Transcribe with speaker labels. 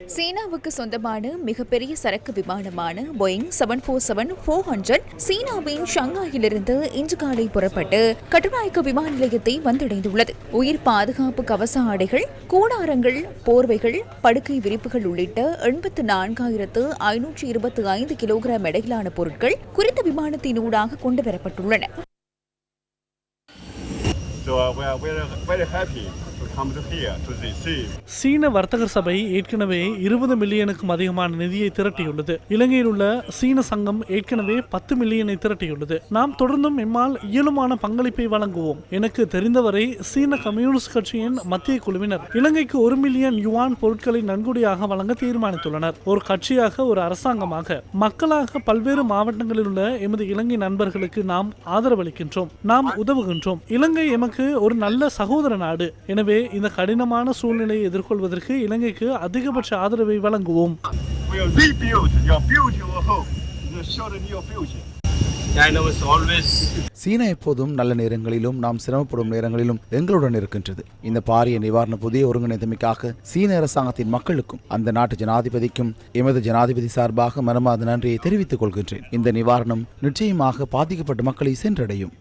Speaker 1: சீனாவுக்கு சொந்தமான மிகப்பெரிய சரக்கு விமானமான போயிங் 747-400 சீனாவின் ஷங்காயிலிருந்து இன்று காலை புறப்பட்டு கட்டுநாயக்க விமான நிலையத்தை வந்தடைந்துள்ளது. உயிர் பாதுகாப்பு கவச ஆடைகள், கூடாரங்கள், போர்வைகள், படுக்கை விரிப்புகள் உள்ளிட்ட 84,525 கிலோகிராம் எடையிலான பொருட்கள் குறித்த விமானத்தினூடாக கொண்டுவரப்பட்டுள்ளன.
Speaker 2: சீன வர்த்தக சபை ஏற்கனவே 20 மில்லியனுக்கும் அதிகமான நிதியை திரட்டியுள்ளது. இலங்கையில் உள்ள சீன சங்கம் ஏற்கனவே 10 மில்லியனை திரட்டியுள்ளது. நாம் தொடர்ந்தும் எம்மால் இயலுமான பங்களிப்பை வழங்குவோம். எனக்கு தெரிந்தவரை சீன கம்யூனிஸ்ட் கட்சியின் மத்திய குழுவினர் இலங்கைக்கு 1 மில்லியன் யுவான் பொருட்களை நன்கொடையாக வழங்க தீர்மானித்துள்ளனர். ஒரு கட்சியாக, ஒரு அரசாங்கமாக, மக்களாக பல்வேறு மாவட்டங்களில் உள்ள எமது இலங்கை நண்பர்களுக்கு நாம் ஆதரவளிக்கின்றோம், நாம் உதவுகின்றோம். இலங்கை எமக்கு ஒரு நல்ல சகோதர நாடு. எனவே இந்த கடினமான சூழ்நிலையை எதிர்கொள்வதற்கு இலங்கைக்கு அதிகபட்ச ஆதரவை வழங்குவோம்.
Speaker 3: சீனா எப்போதும் நல்ல நேரங்களிலும் நாம் சிரமப்படும் நேரங்களிலும் எங்களுடன் இருக்கின்றது. இந்த பாரிய நிவாரண புதிய ஒருங்கிணைந்தமைக்காக சீன அரசாங்கத்தின் மக்களுக்கும் அந்த நாட்டு ஜனாதிபதிக்கும் எமது ஜனாதிபதி சார்பாக மனமார்ந்த நன்றியை தெரிவித்துக் கொள்கின்றேன். இந்த நிவாரணம் நிச்சயமாக பாதிக்கப்பட்ட மக்களை சென்றடையும்.